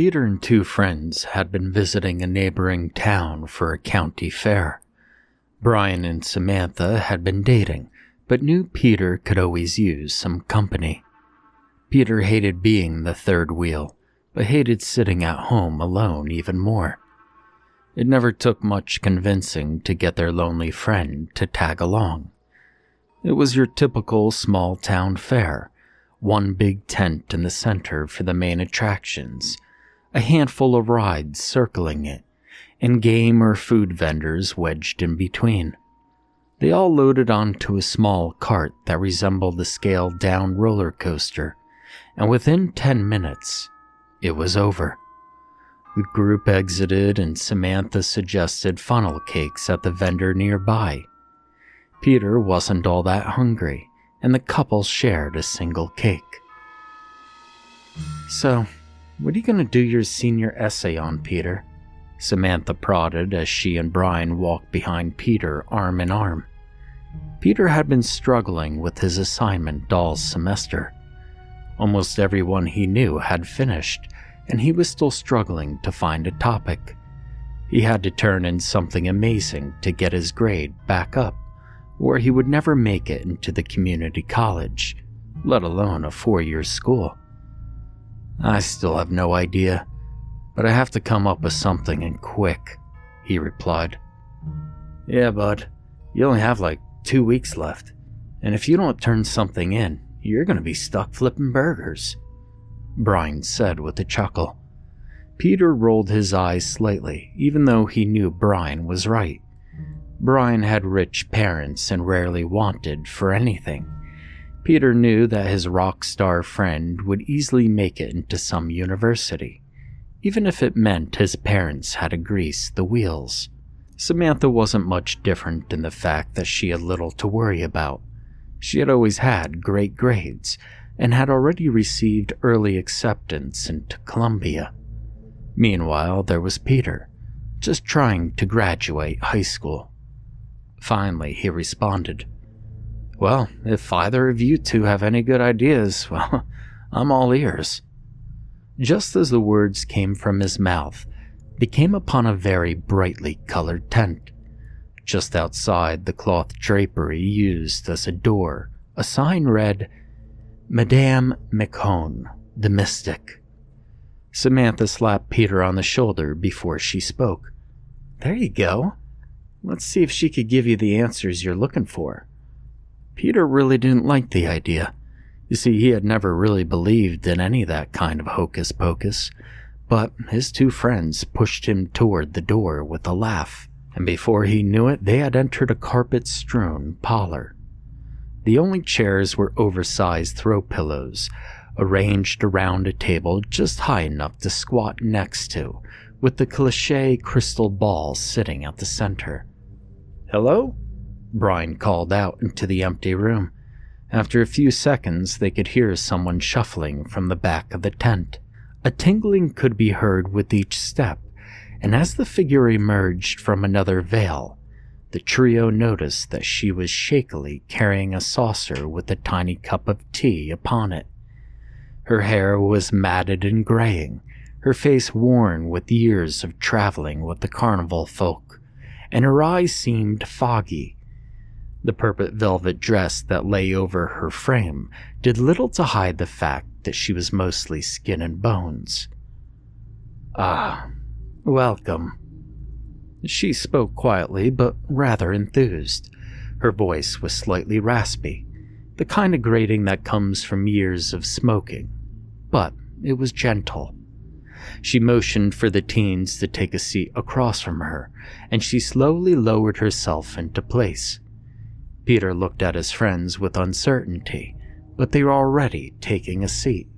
Peter and two friends had been visiting a neighboring town for a county fair. Brian and Samantha had been dating, but knew Peter could always use some company. Peter hated being the third wheel, but hated sitting at home alone even more. It never took much convincing to get their lonely friend to tag along. It was your typical small-town fair, one big tent in the center for the main attractions, a handful of rides circling it, and game or food vendors wedged in between. They all loaded onto a small cart that resembled a scaled-down roller coaster, and within 10 minutes, it was over. The group exited and Samantha suggested funnel cakes at the vendor nearby. Peter wasn't all that hungry, and the couple shared a single cake. "So, what are you going to do your senior essay on, Peter?" Samantha prodded as she and Brian walked behind Peter arm in arm. Peter had been struggling with his assignment all semester. Almost everyone he knew had finished, and he was still struggling to find a topic. He had to turn in something amazing to get his grade back up, or he would never make it into the community college, let alone a 4-year school. "I still have no idea, but I have to come up with something and quick," he replied. "Yeah, bud, you only have like 2 weeks left, and if you don't turn something in, you're going to be stuck flipping burgers," Brian said with a chuckle. Peter rolled his eyes slightly, even though he knew Brian was right. Brian had rich parents and rarely wanted for anything. Peter knew that his rock star friend would easily make it into some university, even if it meant his parents had to grease the wheels. Samantha wasn't much different in the fact that she had little to worry about. She had always had great grades and had already received early acceptance into Columbia. Meanwhile, there was Peter, just trying to graduate high school. Finally, he responded, "Well, if either of you two have any good ideas, well, I'm all ears." Just as the words came from his mouth, they came upon a very brightly colored tent. Just outside the cloth drapery used as a door, a sign read, "Madame Mcmahon, the Mystic." Samantha slapped Peter on the shoulder before she spoke. "There you go. Let's see if she could give you the answers you're looking for." Peter really didn't like the idea. You see, he had never really believed in any of that kind of hocus pocus, but his two friends pushed him toward the door with a laugh, and before he knew it, they had entered a carpet-strewn parlor. The only chairs were oversized throw pillows, arranged around a table just high enough to squat next to, with the cliché crystal ball sitting at the center. "Hello?" Brian called out into the empty room. After a few seconds, they could hear someone shuffling from the back of the tent. A tingling could be heard with each step, and as the figure emerged from another veil, the trio noticed that she was shakily carrying a saucer with a tiny cup of tea upon it. Her hair was matted and graying, her face worn with years of traveling with the carnival folk, and her eyes seemed foggy. The purple velvet dress that lay over her frame did little to hide the fact that she was mostly skin and bones. "Ah, welcome." She spoke quietly but rather enthused. Her voice was slightly raspy, the kind of grating that comes from years of smoking, but it was gentle. She motioned for the teens to take a seat across from her, and she slowly lowered herself into place. Peter looked at his friends with uncertainty, but they were already taking a seat.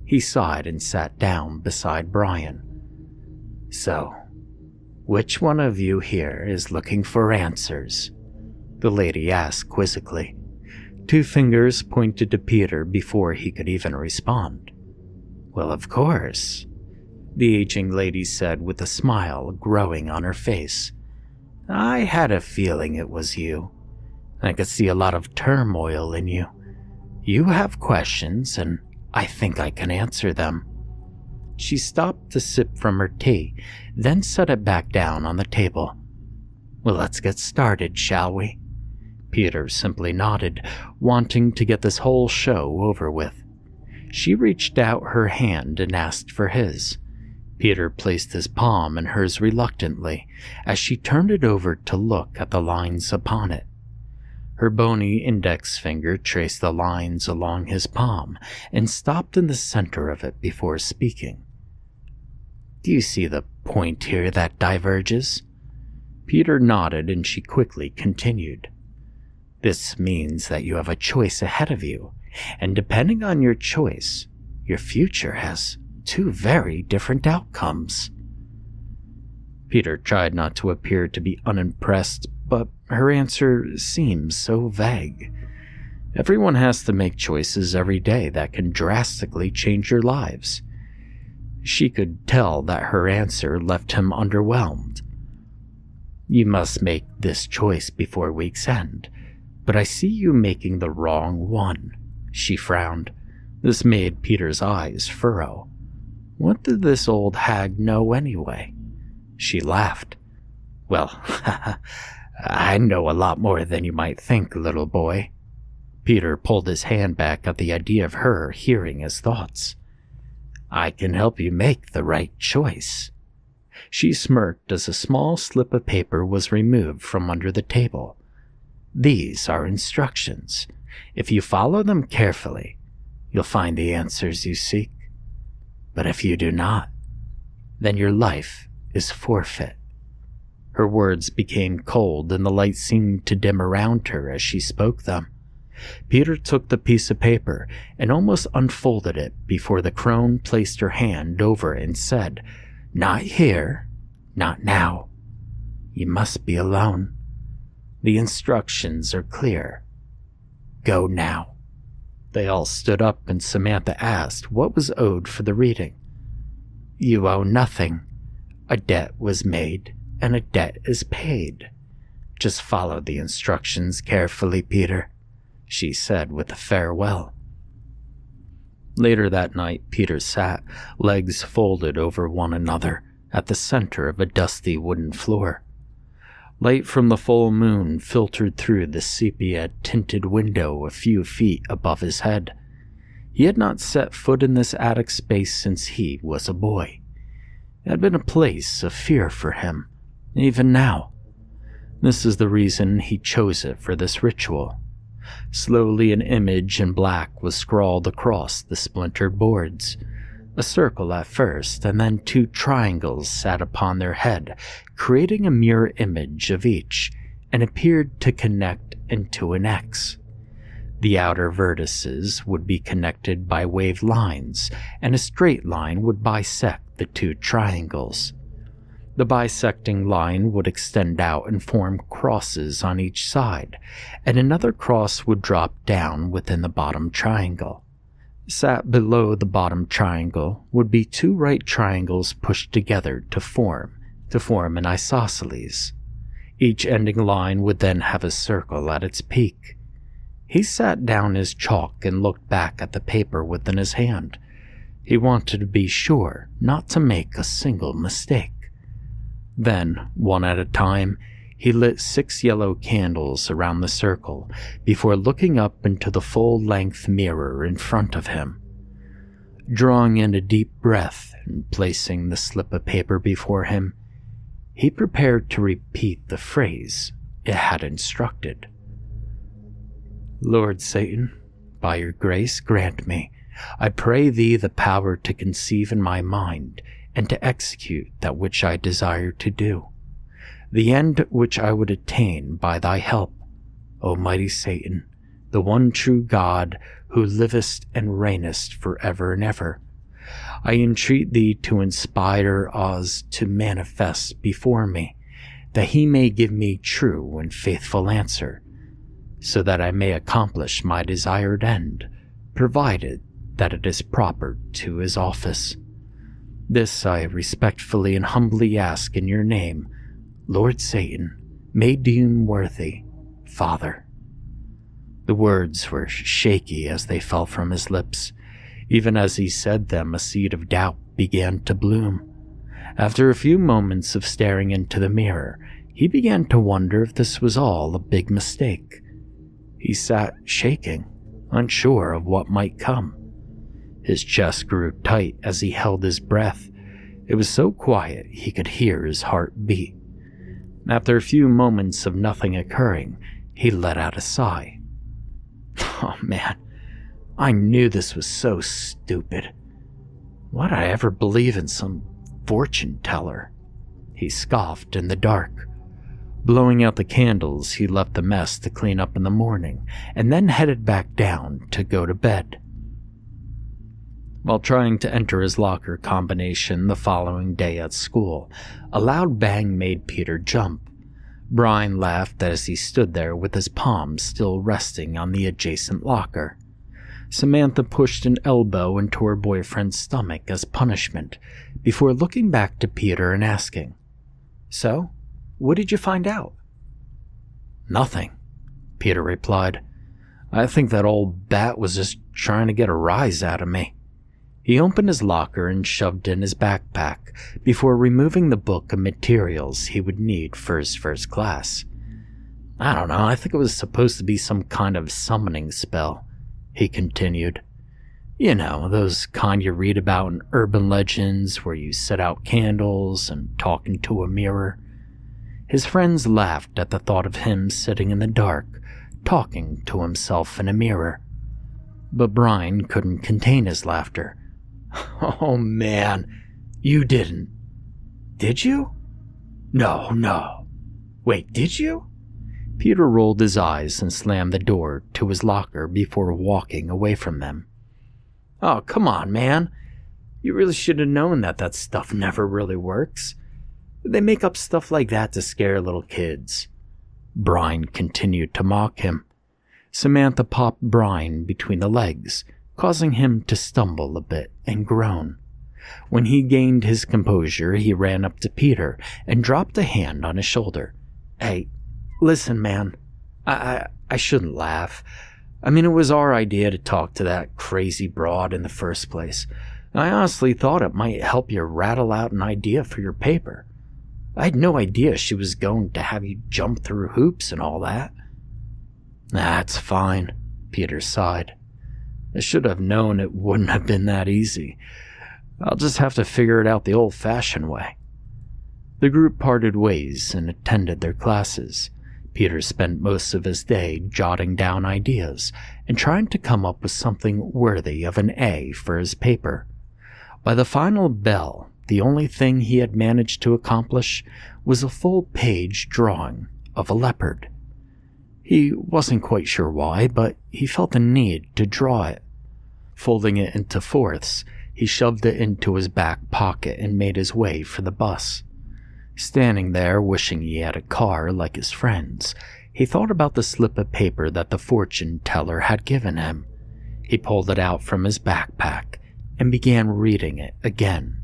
He sighed and sat down beside Brian. "So, which one of you here is looking for answers?" the lady asked quizzically. 2 fingers pointed to Peter before he could even respond. "Well, of course," the aging lady said with a smile growing on her face. "I had a feeling it was you. I could see a lot of turmoil in you. You have questions, and I think I can answer them." She stopped to sip from her tea, then set it back down on the table. "Well, let's get started, shall we?" Peter simply nodded, wanting to get this whole show over with. She reached out her hand and asked for his. Peter placed his palm in hers reluctantly as she turned it over to look at the lines upon it. Her bony index finger traced the lines along his palm and stopped in the center of it before speaking. "Do you see the point here that diverges?" Peter nodded and she quickly continued. "This means that you have a choice ahead of you, and depending on your choice, your future has two very different outcomes." Peter tried not to appear to be unimpressed, but her answer seemed so vague. Everyone has to make choices every day that can drastically change your lives. She could tell that her answer left him underwhelmed. "You must make this choice before week's end, but I see you making the wrong one," she frowned. This made Peter's eyes furrow. What did this old hag know anyway? She laughed. "Well, I know a lot more than you might think, little boy." Peter pulled his hand back at the idea of her hearing his thoughts. "I can help you make the right choice." She smirked as a small slip of paper was removed from under the table. "These are instructions. If you follow them carefully, you'll find the answers you seek. But if you do not, then your life is forfeit." Her words became cold and the light seemed to dim around her as she spoke them. Peter took the piece of paper and almost unfolded it before the crone placed her hand over it and said, "Not here, not now. You must be alone. The instructions are clear. Go now." They all stood up and Samantha asked what was owed for the reading. "You owe nothing. A debt was made and a debt is paid. Just follow the instructions carefully, Peter," she said with a farewell. Later that night, Peter sat, legs folded over one another, at the center of a dusty wooden floor. Light from the full moon filtered through the sepia-tinted window a few feet above his head. He had not set foot in this attic space since he was a boy. It had been a place of fear for him, even now. This is the reason he chose it for this ritual. Slowly an image in black was scrawled across the splintered boards. A circle at first, and then two triangles sat upon their head, creating a mirror image of each, and appeared to connect into an X. The outer vertices would be connected by waved lines, and a straight line would bisect the two triangles. The bisecting line would extend out and form crosses on each side, and another cross would drop down within the bottom triangle. Sat below the bottom triangle would be two right triangles pushed together to form an isosceles. Each ending line would then have a circle at its peak. He sat down his chalk and looked back at the paper within his hand. He wanted to be sure not to make a single mistake. Then, one at a time, he lit 6 yellow candles around the circle before looking up into the full-length mirror in front of him. Drawing in a deep breath and placing the slip of paper before him, he prepared to repeat the phrase it had instructed. "Lord Satan, by your grace grant me, I pray thee the power to conceive in my mind and to execute that which I desire to do, the end which I would attain by thy help, O mighty Satan, the one true God who livest and reignest forever and ever. I entreat thee to inspire Oz to manifest before me, that he may give me true and faithful answer, so that I may accomplish my desired end, provided that it is proper to his office. This I respectfully and humbly ask in your name, Lord Satan, may deem worthy, Father." The words were shaky as they fell from his lips. Even as he said them, a seed of doubt began to bloom. After a few moments of staring into the mirror, he began to wonder if this was all a big mistake. He sat shaking, unsure of what might come. His chest grew tight as he held his breath. It was so quiet he could hear his heart beat. After a few moments of nothing occurring, he let out a sigh. Oh man, I knew this was so stupid. Why'd I ever believe in some fortune teller? He scoffed in the dark. Blowing out the candles, he left the mess to clean up in the morning and then headed back down to go to bed. While trying to enter his locker combination the following day at school, a loud bang made Peter jump. Brian laughed as he stood there with his palms still resting on the adjacent locker. Samantha pushed an elbow into her boyfriend's stomach as punishment before looking back to Peter and asking, "So, what did you find out?" "Nothing," Peter replied. "I think that old bat was just trying to get a rise out of me." He opened his locker and shoved in his backpack before removing the book of materials he would need for his first class. "I don't know, I think it was supposed to be some kind of summoning spell," he continued. "You know, those kind you read about in urban legends where you set out candles and talk into a mirror." His friends laughed at the thought of him sitting in the dark, talking to himself in a mirror. But Brian couldn't contain his laughter. "Oh man, you didn't. Did you? No. Wait, did you?" Peter rolled his eyes and slammed the door to his locker before walking away from them. "Oh, come on, man. You really should have known that stuff never really works. They make up stuff like that to scare little kids." Brian continued to mock him. Samantha popped Brian between the legs, causing him to stumble a bit and groan. When he gained his composure, he ran up to Peter and dropped a hand on his shoulder. "Hey, listen, man. I shouldn't laugh. I mean, it was our idea to talk to that crazy broad in the first place. I honestly thought it might help you rattle out an idea for your paper. I had no idea she was going to have you jump through hoops and all that." "That's fine," Peter sighed. "I should have known it wouldn't have been that easy. I'll just have to figure it out the old-fashioned way." The group parted ways and attended their classes. Peter spent most of his day jotting down ideas and trying to come up with something worthy of an A for his paper. By the final bell, the only thing he had managed to accomplish was a full-page drawing of a leopard. He wasn't quite sure why, but he felt the need to draw it. Folding it into fourths, he shoved it into his back pocket and made his way for the bus. Standing there, wishing he had a car like his friends, he thought about the slip of paper that the fortune teller had given him. He pulled it out from his backpack and began reading it again.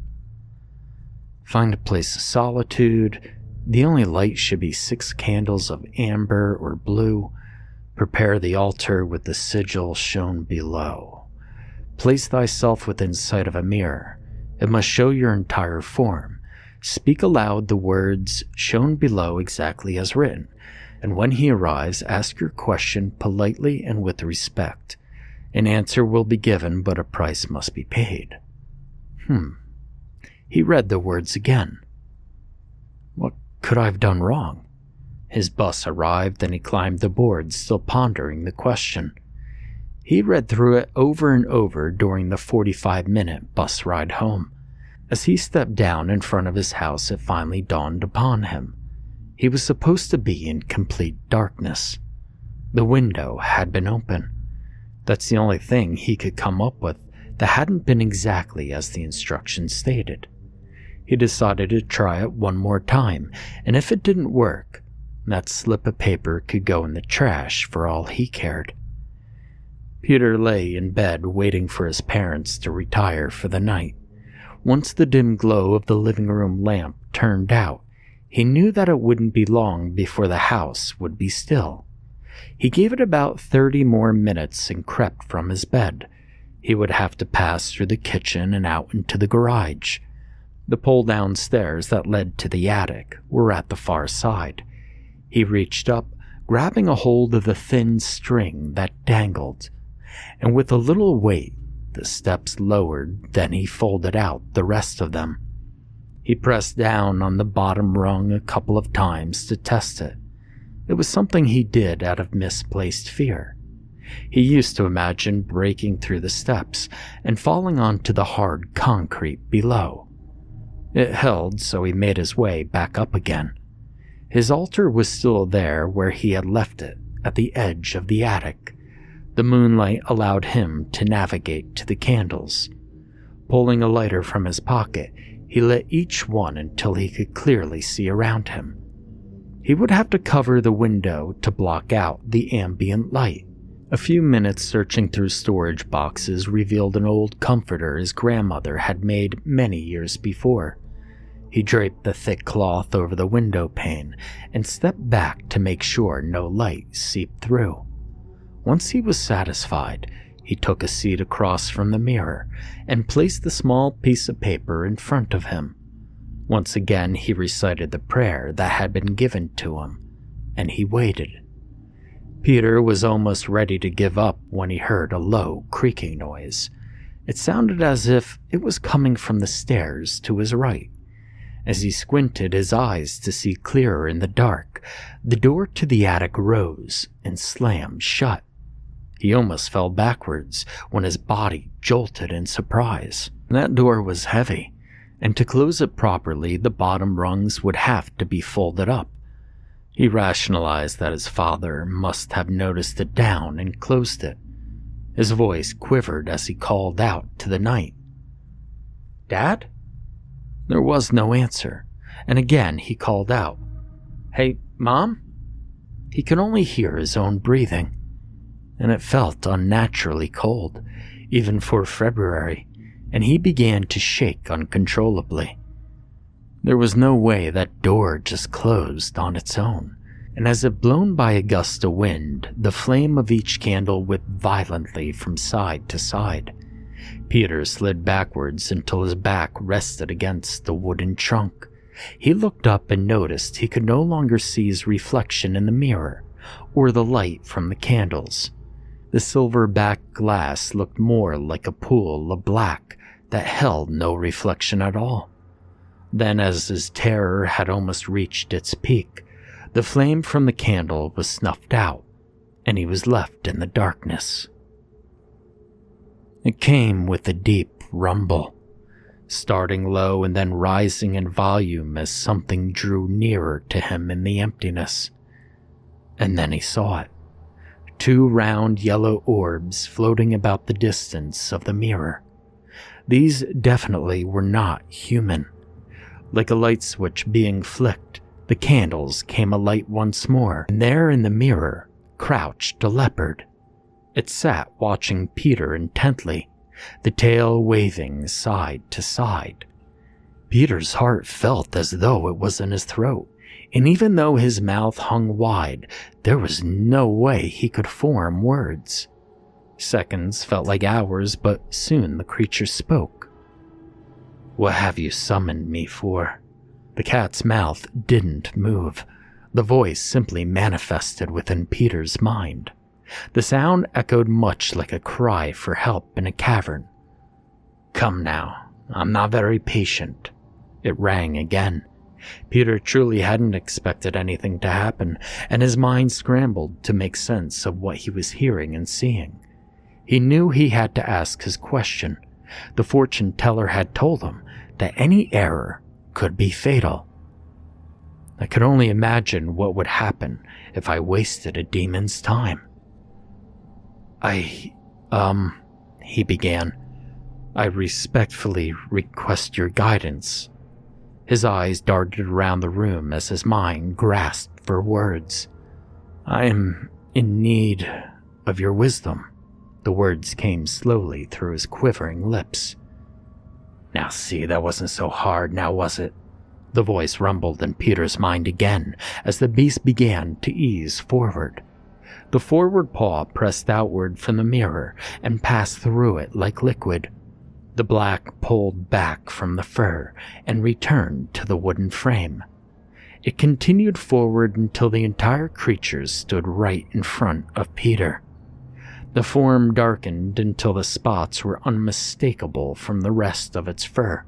"Find a place of solitude. The only light should be 6 candles of amber or blue. Prepare the altar with the sigil shown below. Place thyself within sight of a mirror. It must show your entire form. Speak aloud the words shown below exactly as written, and when he arrives, ask your question politely and with respect. An answer will be given, but a price must be paid." He read the words again. What could I have done wrong? His bus arrived and he climbed aboard, still pondering the question. He read through it over and over during the 45-minute bus ride home. As he stepped down in front of his house, it finally dawned upon him. He was supposed to be in complete darkness. The window had been open. That's the only thing he could come up with that hadn't been exactly as the instructions stated. He decided to try it one more time, and if it didn't work, that slip of paper could go in the trash for all he cared. Peter lay in bed waiting for his parents to retire for the night. Once the dim glow of the living room lamp turned out, he knew that it wouldn't be long before the house would be still. He gave it about 30 more minutes and crept from his bed. He would have to pass through the kitchen and out into the garage. The pull-down stairs that led to the attic were at the far side. He reached up, grabbing a hold of the thin string that dangled, and with a little weight, the steps lowered, then he folded out the rest of them. He pressed down on the bottom rung a couple of times to test it. It was something he did out of misplaced fear. He used to imagine breaking through the steps and falling onto the hard concrete below. It held, so he made his way back up again. His altar was still there where he had left it, at the edge of the attic. The moonlight allowed him to navigate to the candles. Pulling a lighter from his pocket, he lit each one until he could clearly see around him. He would have to cover the window to block out the ambient light. A few minutes searching through storage boxes revealed an old comforter his grandmother had made many years before. He draped the thick cloth over the window pane and stepped back to make sure no light seeped through. Once he was satisfied, he took a seat across from the mirror and placed the small piece of paper in front of him. Once again, he recited the prayer that had been given to him, and he waited. Peter was almost ready to give up when he heard a low, creaking noise. It sounded as if it was coming from the stairs to his right. As he squinted his eyes to see clearer in the dark, the door to the attic rose and slammed shut. He almost fell backwards when his body jolted in surprise. That door was heavy, and to close it properly, the bottom rungs would have to be folded up. He rationalized that his father must have noticed it down and closed it. His voice quivered as he called out to the night. "Dad?" There was no answer, and again he called out, "Hey, Mom?" He could only hear his own breathing, and it felt unnaturally cold, even for February, and he began to shake uncontrollably. There was no way that door just closed on its own, and as if blown by a gust of wind, the flame of each candle whipped violently from side to side. Peter slid backwards until his back rested against the wooden trunk. He looked up and noticed he could no longer see his reflection in the mirror, or the light from the candles. The silver-backed glass looked more like a pool of black that held no reflection at all. Then, as his terror had almost reached its peak, the flame from the candle was snuffed out, and he was left in the darkness. It came with a deep rumble, starting low and then rising in volume as something drew nearer to him in the emptiness. And then he saw it. 2 round yellow orbs floating about the distance of the mirror. These definitely were not human. Like a light switch being flicked, the candles came alight once more, and there in the mirror crouched a leopard. It sat watching Peter intently, the tail waving side to side. Peter's heart felt as though it was in his throat, and even though his mouth hung wide, there was no way he could form words. Seconds felt like hours, but soon the creature spoke. "What have you summoned me for?" The cat's mouth didn't move. The voice simply manifested within Peter's mind. The sound echoed much like a cry for help in a cavern. "Come now, I'm not very patient." It rang again. Peter truly hadn't expected anything to happen, and his mind scrambled to make sense of what he was hearing and seeing. He knew he had to ask his question. The fortune teller had told him that any error could be fatal. I could only imagine what would happen if I wasted a demon's time. He began. "I respectfully request your guidance." His eyes darted around the room as his mind grasped for words. "I am in need of your wisdom." The words came slowly through his quivering lips. "Now see, that wasn't so hard, now was it?" The voice rumbled in Peter's mind again as the beast began to ease forward. The forward paw pressed outward from the mirror and passed through it like liquid. The black pulled back from the fur and returned to the wooden frame. It continued forward until the entire creature stood right in front of Peter. The form darkened until the spots were unmistakable from the rest of its fur.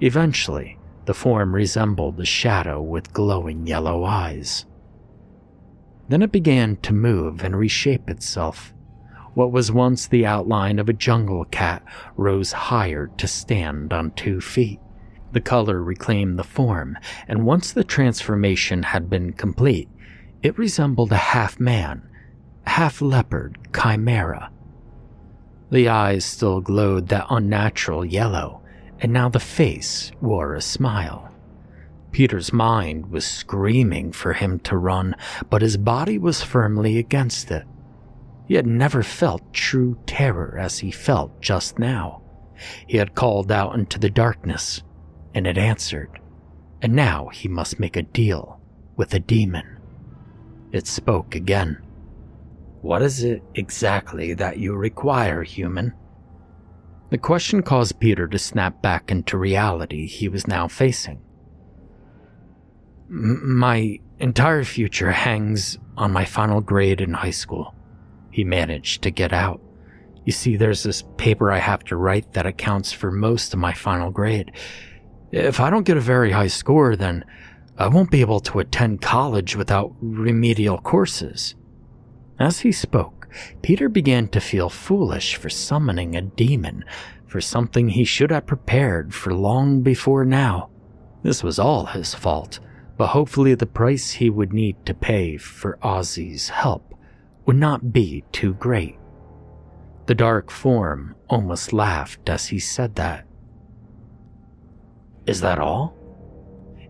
Eventually, the form resembled a shadow with glowing yellow eyes. Then it began to move and reshape itself. What was once the outline of a jungle cat rose higher to stand on 2 feet. The color reclaimed the form, and once the transformation had been complete, it resembled a half-man, half-leopard chimera. The eyes still glowed that unnatural yellow, and now the face wore a smile. Peter's mind was screaming for him to run, but his body was firmly against it. He had never felt true terror as he felt just now. He had called out into the darkness, and it answered, and now he must make a deal with a demon. It spoke again. "What is it exactly that you require, human?" The question caused Peter to snap back into reality he was now facing. "My entire future hangs on my final grade in high school," he managed to get out. "You see, there's this paper I have to write that accounts for most of my final grade. If I don't get a very high score, then I won't be able to attend college without remedial courses." As he spoke, Peter began to feel foolish for summoning a demon for something he should have prepared for long before now. This was all his fault, but hopefully the price he would need to pay for Ozzy's help would not be too great. The dark form almost laughed as he said that. "Is that all?"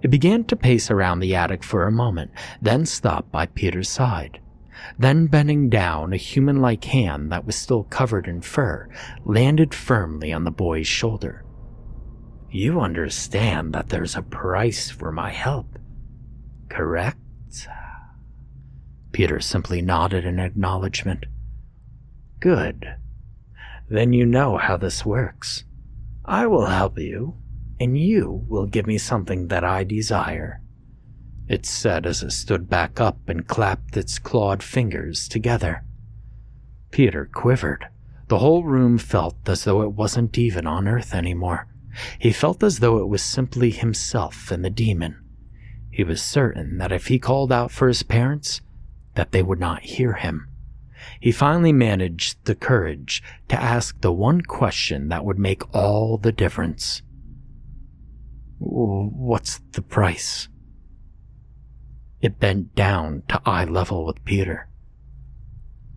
It began to pace around the attic for a moment, then stopped by Peter's side. Then, bending down, a human-like hand that was still covered in fur landed firmly on the boy's shoulder. "You understand that there's a price for my help, correct?" Peter simply nodded in acknowledgement. "Good. Then you know how this works. I will help you, and you will give me something that I desire," it said as it stood back up and clapped its clawed fingers together. Peter quivered. The whole room felt as though it wasn't even on Earth anymore. He felt as though it was simply himself and the demon. He was certain that if he called out for his parents, that they would not hear him. He finally managed the courage to ask the one question that would make all the difference. "What's the price?" It bent down to eye level with Peter.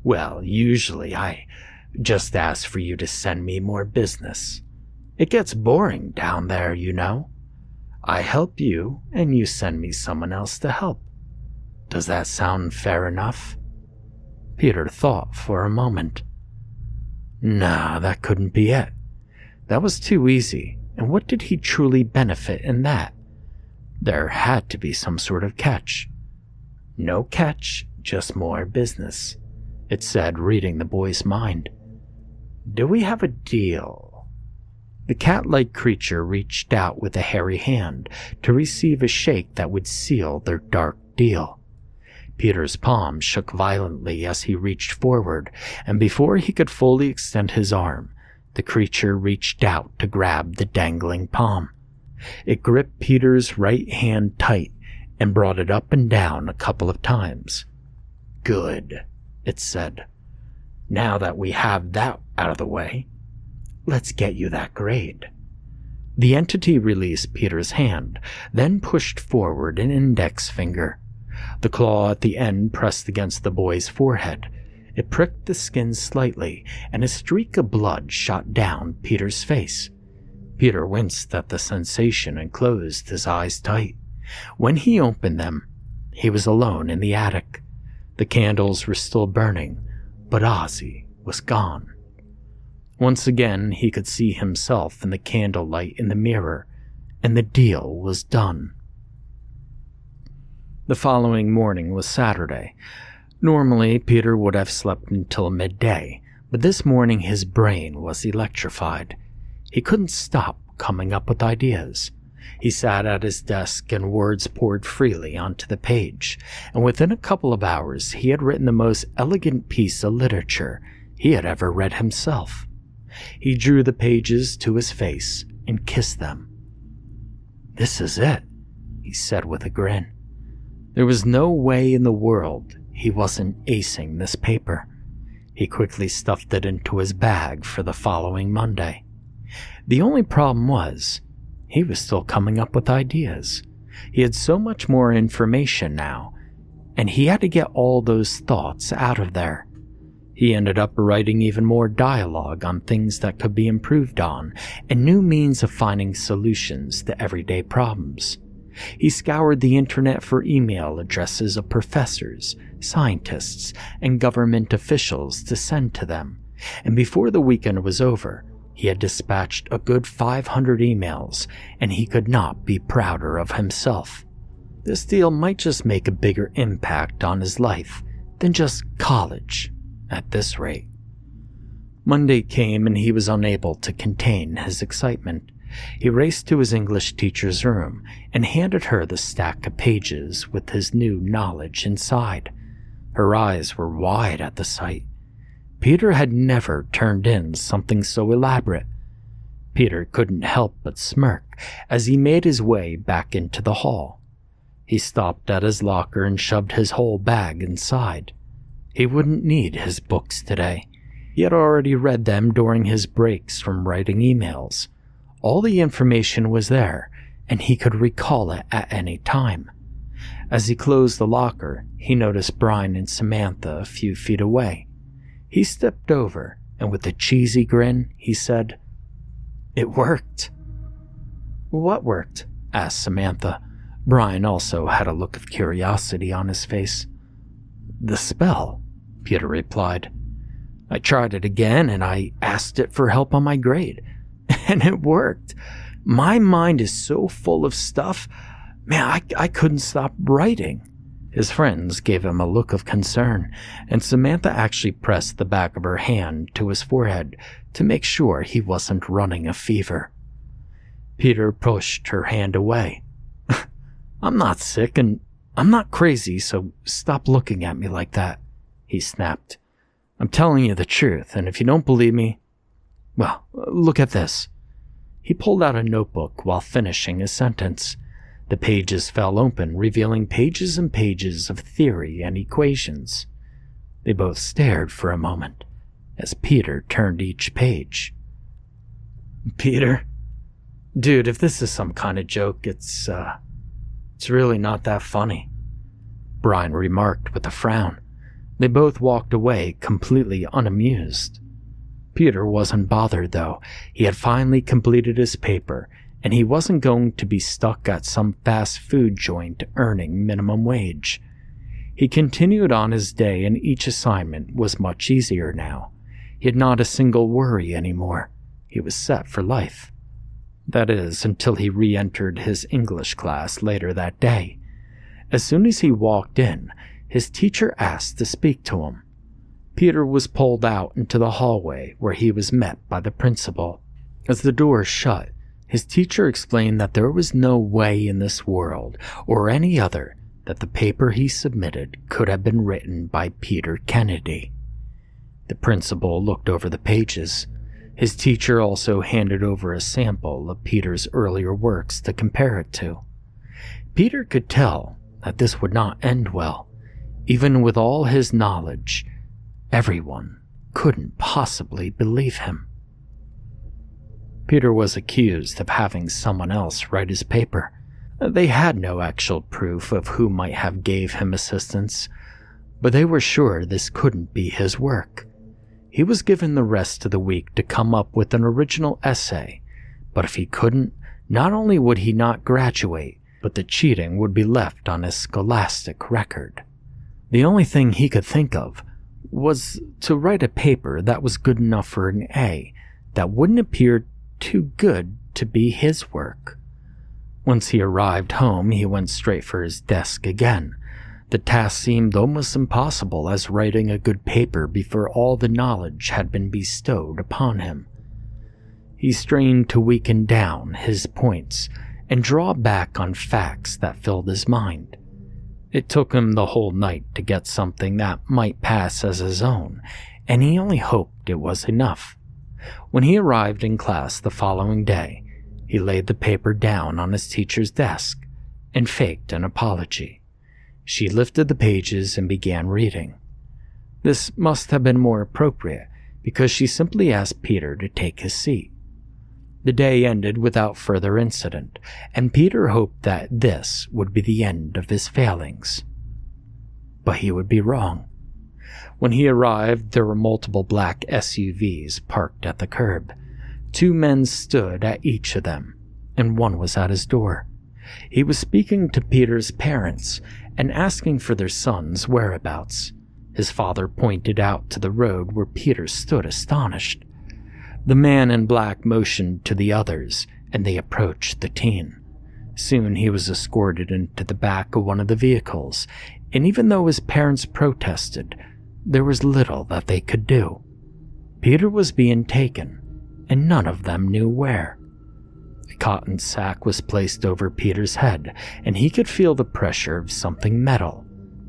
"Well, usually I just ask for you to send me more business. It gets boring down there, you know. I help you, and you send me someone else to help. Does that sound fair enough?" Peter thought for a moment. Nah, that couldn't be it. That was too easy, and what did he truly benefit in that? There had to be some sort of catch. "No catch, just more business," it said, reading the boy's mind. "Do we have a deal?" The cat-like creature reached out with a hairy hand to receive a shake that would seal their dark deal. Peter's palm shook violently as he reached forward, and before he could fully extend his arm, the creature reached out to grab the dangling palm. It gripped Peter's right hand tight and brought it up and down a couple of times. "Good," it said. "Now that we have that out of the way, let's get you that grade." The entity released Peter's hand, then pushed forward an index finger. The claw at the end pressed against the boy's forehead. It pricked the skin slightly, and a streak of blood shot down Peter's face. Peter winced at the sensation and closed his eyes tight. When he opened them, he was alone in the attic. The candles were still burning, but Ozzy was gone. Once again, he could see himself in the candlelight in the mirror, and the deal was done. The following morning was Saturday. Normally, Peter would have slept until midday, but this morning his brain was electrified. He couldn't stop coming up with ideas. He sat at his desk and words poured freely onto the page, and within a couple of hours he had written the most elegant piece of literature he had ever read himself. He drew the pages to his face and kissed them. "This is it," he said with a grin. There was no way in the world he wasn't acing this paper. He quickly stuffed it into his bag for the following Monday. The only problem was, he was still coming up with ideas. He had so much more information now, and he had to get all those thoughts out of there. He ended up writing even more dialogue on things that could be improved on, and new means of finding solutions to everyday problems. He scoured the internet for email addresses of professors, scientists, and government officials to send to them, and before the weekend was over, he had dispatched a good 500 emails, and he could not be prouder of himself. This deal might just make a bigger impact on his life than just college at this rate. Monday came and he was unable to contain his excitement. He raced to his English teacher's room and handed her the stack of pages with his new knowledge inside. Her eyes were wide at the sight. Peter had never turned in something so elaborate. Peter couldn't help but smirk as he made his way back into the hall. He stopped at his locker and shoved his whole bag inside. He wouldn't need his books today. He had already read them during his breaks from writing emails. All the information was there, and he could recall it at any time. As he closed the locker, he noticed Brian and Samantha a few feet away. He stepped over, and with a cheesy grin, he said, "It worked." "What worked?" asked Samantha. Brian also had a look of curiosity on his face. "The spell," Peter replied. "I tried it again, and I asked it for help on my grade. And it worked. My mind is so full of stuff, man, I couldn't stop writing." His friends gave him a look of concern, and Samantha actually pressed the back of her hand to his forehead to make sure he wasn't running a fever. Peter pushed her hand away. "I'm not sick, and I'm not crazy, so stop looking at me like that," he snapped. "I'm telling you the truth, and if you don't believe me, well, look at this." He pulled out a notebook while finishing his sentence. The pages fell open, revealing pages and pages of theory and equations. They both stared for a moment as Peter turned each page. "Peter? Dude, if this is some kind of joke, it's really not that funny," Brian remarked with a frown. They both walked away completely unamused. Peter wasn't bothered, though. He had finally completed his paper, and he wasn't going to be stuck at some fast food joint earning minimum wage. He continued on his day, and each assignment was much easier now. He had not a single worry anymore. He was set for life. That is, until he re-entered his English class later that day. As soon as he walked in, his teacher asked to speak to him. Peter was pulled out into the hallway where he was met by the principal. As the door shut, his teacher explained that there was no way in this world, or any other, that the paper he submitted could have been written by Peter Kennedy. The principal looked over the pages. His teacher also handed over a sample of Peter's earlier works to compare it to. Peter could tell that this would not end well. Even with all his knowledge, everyone couldn't possibly believe him. Peter was accused of having someone else write his paper. They had no actual proof of who might have gave him assistance, but they were sure this couldn't be his work. He was given the rest of the week to come up with an original essay, but if he couldn't, not only would he not graduate, but the cheating would be left on his scholastic record. The only thing he could think of was to write a paper that was good enough for an A, that wouldn't appear too good to be his work. Once he arrived home, he went straight for his desk again. The task seemed almost impossible as writing a good paper before all the knowledge had been bestowed upon him. He strained to weaken down his points and draw back on facts that filled his mind. It took him the whole night to get something that might pass as his own, and he only hoped it was enough. When he arrived in class the following day, he laid the paper down on his teacher's desk and faked an apology. She lifted the pages and began reading. This must have been more appropriate because she simply asked Peter to take his seat. The day ended without further incident, and Peter hoped that this would be the end of his failings. But he would be wrong. When he arrived, there were multiple black SUVs parked at the curb. 2 men stood at each of them, and one was at his door. He was speaking to Peter's parents and asking for their son's whereabouts. His father pointed out to the road where Peter stood astonished. The man in black motioned to the others, and they approached the teen. Soon he was escorted into the back of one of the vehicles, and even though his parents protested, there was little that they could do. Peter was being taken, and none of them knew where. A cotton sack was placed over Peter's head, and he could feel the pressure of something metal,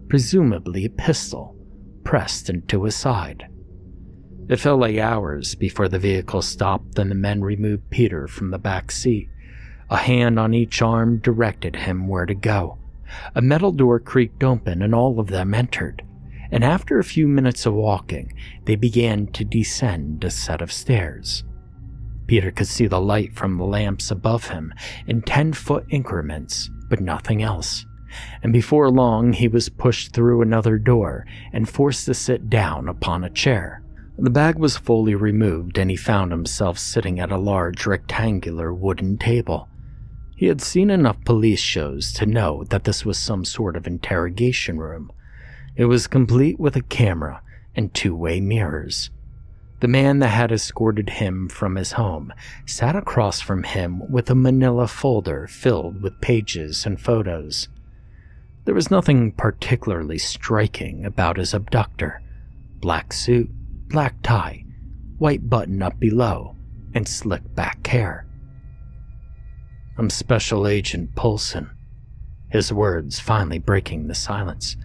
presumably a pistol, pressed into his side. It felt like hours before the vehicle stopped and the men removed Peter from the back seat. A hand on each arm directed him where to go. A metal door creaked open and all of them entered, and after a few minutes of walking, they began to descend a set of stairs. Peter could see the light from the lamps above him in 10-foot increments, but nothing else. And before long, he was pushed through another door and forced to sit down upon a chair. The bag was fully removed, and he found himself sitting at a large rectangular wooden table. He had seen enough police shows to know that this was some sort of interrogation room. It was complete with a camera and 2-way mirrors. The man that had escorted him from his home sat across from him with a manila folder filled with pages and photos. There was nothing particularly striking about his abductor. Black suit, black tie, white button up below, and slick back hair. "I'm Special Agent Poulsen," his words finally breaking the silence.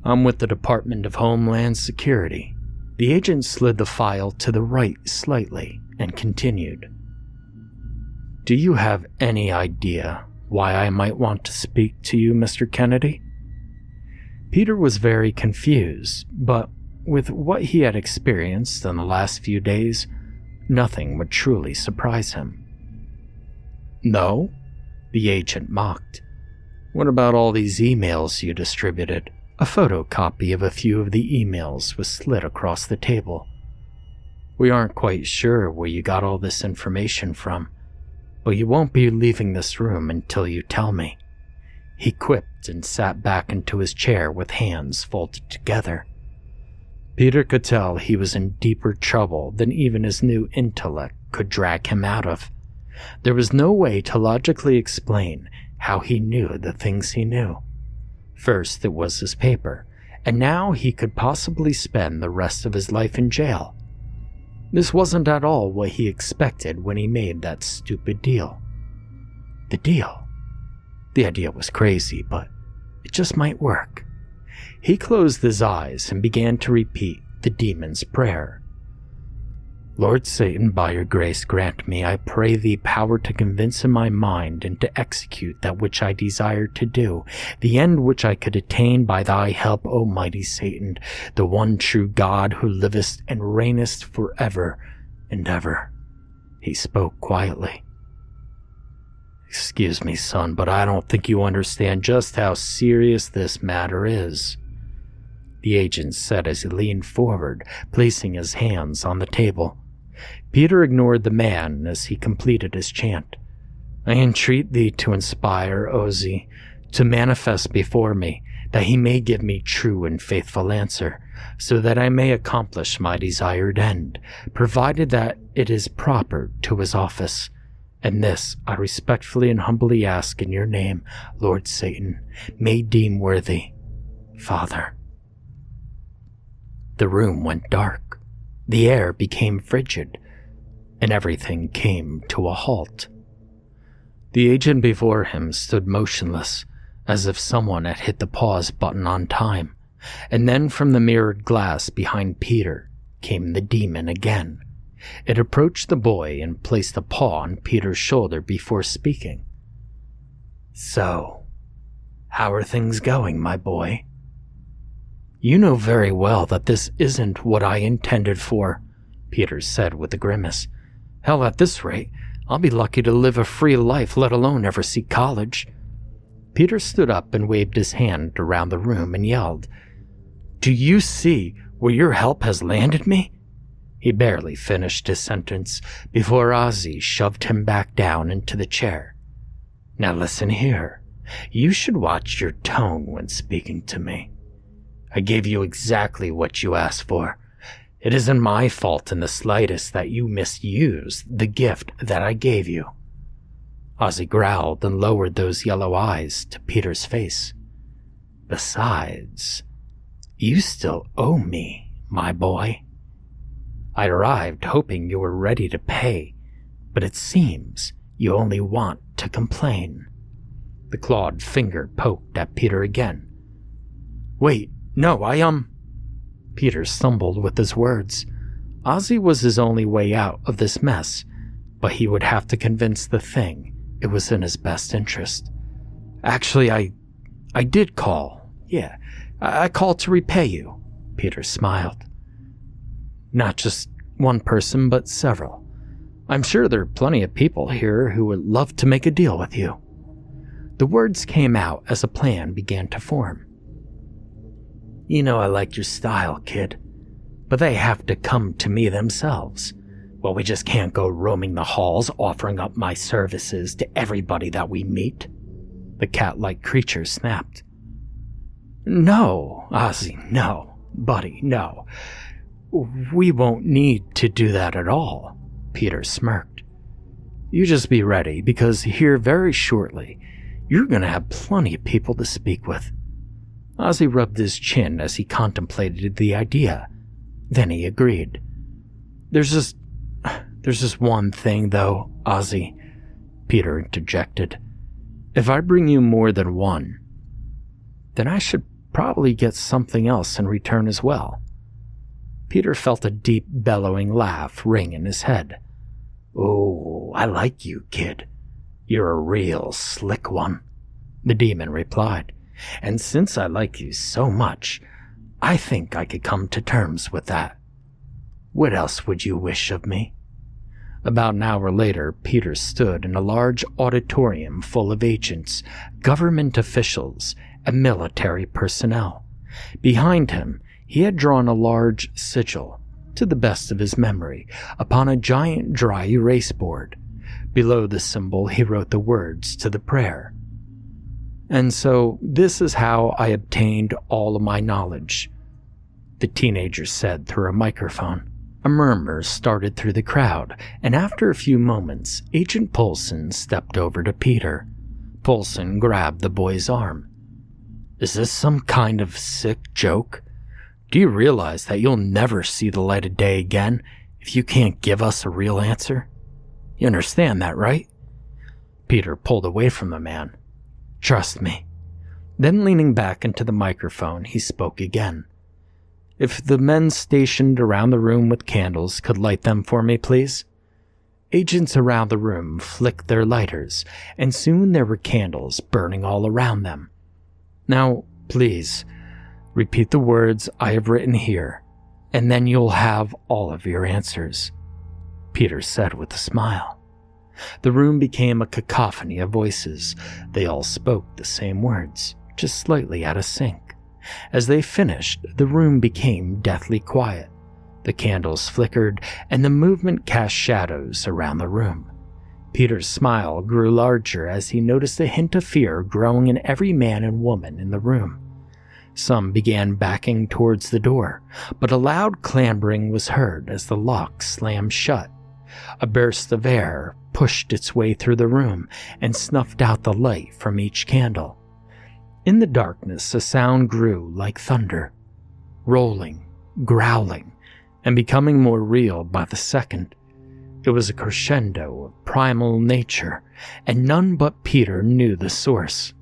"I'm with the Department of Homeland Security." The agent slid the file to the right slightly and continued. "Do you have any idea why I might want to speak to you, Mr. Kennedy?" Peter was very confused, but with what he had experienced in the last few days, nothing would truly surprise him. "No?" the agent mocked. "What about all these emails you distributed?" A photocopy of a few of the emails was slid across the table. "We aren't quite sure where you got all this information from, but you won't be leaving this room until you tell me." He quipped and sat back into his chair with hands folded together. Peter could tell he was in deeper trouble than even his new intellect could drag him out of. There was no way to logically explain how he knew the things he knew. First, it was his paper, and now he could possibly spend the rest of his life in jail. This wasn't at all what he expected when he made that stupid deal. The deal. The idea was crazy, but it just might work. He closed his eyes and began to repeat the demon's prayer. "Lord Satan, by your grace grant me, I pray thee, power to convince in my mind and to execute that which I desire to do, the end which I could attain by thy help, O mighty Satan, the one true God who livest and reignest forever and ever." He spoke quietly. "Excuse me, son, but I don't think you understand just how serious this matter is," the agent said as he leaned forward, placing his hands on the table. Peter ignored the man as he completed his chant. "I entreat thee to inspire Ozzy to manifest before me, that he may give me true and faithful answer, so that I may accomplish my desired end, provided that it is proper to his office. And this I respectfully and humbly ask in your name, Lord Satan, may deem worthy." Father." The room went dark. The air became frigid, and everything came to a halt. The agent before him stood motionless, as if someone had hit the pause button on time, and then from the mirrored glass behind Peter came the demon again. It approached the boy and placed a paw on Peter's shoulder before speaking. "So, how are things going, my boy?" "You know very well that this isn't what I intended for," Peter said with a grimace. "Hell, at this rate, I'll be lucky to live a free life, let alone ever see college." Peter stood up and waved his hand around the room and yelled, "Do you see where your help has landed me?" He barely finished his sentence before Ozzy shoved him back down into the chair. "Now listen here. You should watch your tone when speaking to me. I gave you exactly what you asked for. It isn't my fault in the slightest that you misused the gift that I gave you." Ozzy growled and lowered those yellow eyes to Peter's face. "Besides, you still owe me, my boy. I arrived hoping you were ready to pay, but it seems you only want to complain." The clawed finger poked at Peter again. "Wait, no, Peter stumbled with his words. Ozzy was his only way out of this mess, but he would have to convince the thing it was in his best interest. "Actually, I did call. Yeah, I called to repay you," Peter smiled. "Not just one person, but several. I'm sure there are plenty of people here who would love to make a deal with you." The words came out as a plan began to form. "You know I like your style, kid, but they have to come to me themselves. Well, we just can't go roaming the halls offering up my services to everybody that we meet." The cat-like creature snapped. "No, Ozzy, no. Buddy, no. We won't need to do that at all," Peter smirked. "You just be ready, because here very shortly, you're going to have plenty of people to speak with." Ozzy rubbed his chin as he contemplated the idea. Then he agreed. There's just one thing, though, Ozzy," Peter interjected. "If I bring you more than one, then I should probably get something else in return as well." Peter felt a deep, bellowing laugh ring in his head. "Oh, I like you, kid. You're a real slick one," the demon replied. "And since I like you so much, I think I could come to terms with that. What else would you wish of me?" About an hour later, Peter stood in a large auditorium full of agents, government officials, and military personnel. Behind him, he had drawn a large sigil, to the best of his memory, upon a giant dry erase board. Below the symbol, he wrote the words to the prayer. "And so this is how I obtained all of my knowledge," the teenager said through a microphone. A murmur started through the crowd, and after a few moments, Agent Poulsen stepped over to Peter. Poulsen grabbed the boy's arm. "Is this some kind of sick joke? Do you realize that you'll never see the light of day again if you can't give us a real answer? You understand that, right?" Peter pulled away from the man. "Trust me." Then leaning back into the microphone, he spoke again. "If the men stationed around the room with candles could light them for me, please." Agents around the room flicked their lighters, and soon there were candles burning all around them. "Now, please, repeat the words I have written here, and then you'll have all of your answers," Peter said with a smile. The room became a cacophony of voices. They all spoke the same words, just slightly out of sync. As they finished, the room became deathly quiet. The candles flickered, and the movement cast shadows around the room. Peter's smile grew larger as he noticed a hint of fear growing in every man and woman in the room. Some began backing towards the door, but a loud clambering was heard as the lock slammed shut. A burst of air pushed its way through the room and snuffed out the light from each candle. In the darkness, a sound grew like thunder, rolling, growling, and becoming more real by the second. It was a crescendo of primal nature, and none but Peter knew the source.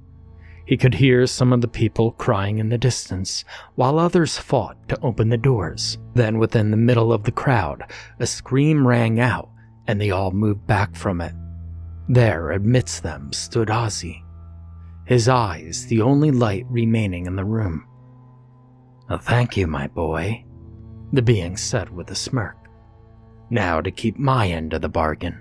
He could hear some of the people crying in the distance, while others fought to open the doors. Then, within the middle of the crowd, a scream rang out, and they all moved back from it. There, amidst them, stood Ozzy, his eyes the only light remaining in the room. "Thank you, my boy," the being said with a smirk. "Now to keep my end of the bargain."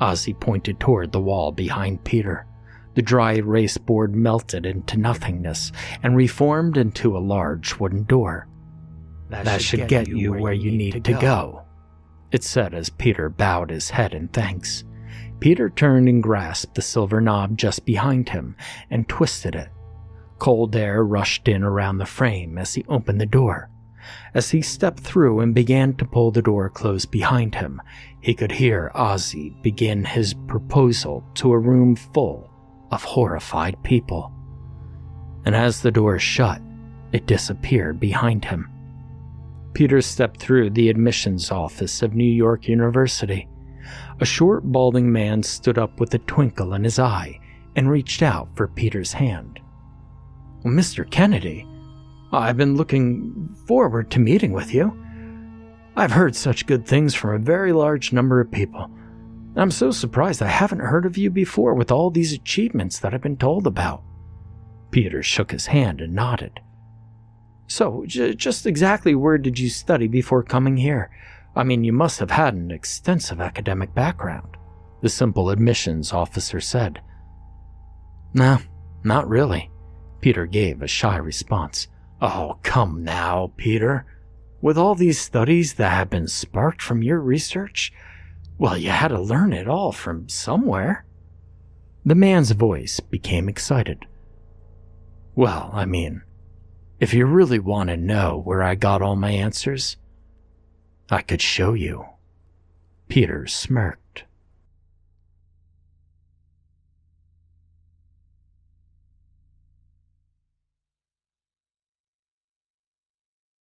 Ozzy pointed toward the wall behind Peter. The dry erase board melted into nothingness and reformed into a large wooden door. That should get you where you need to go, it said as Peter bowed his head in thanks. Peter turned and grasped the silver knob just behind him and twisted it. Cold air rushed in around the frame as he opened the door. As he stepped through and began to pull the door closed behind him, he could hear Ozzy begin his proposal to a room full of horrified people. And as the door shut, it disappeared behind him. Peter stepped through the admissions office of New York University. A short, balding man stood up with a twinkle in his eye and reached out for Peter's hand. "Mr. Kennedy, I've been looking forward to meeting with you. I've heard such good things from a very large number of people. I'm so surprised I haven't heard of you before with all these achievements that I've been told about." Peter shook his hand and nodded. "So, just exactly where did you study before coming here? I mean, you must have had an extensive academic background," the simple admissions officer said. "No, not really," Peter gave a shy response. "Oh, come now, Peter. With all these studies that have been sparked from your research, well, you had to learn it all from somewhere." The man's voice became excited. "Well, I mean, if you really want to know where I got all my answers, I could show you." Peter smirked.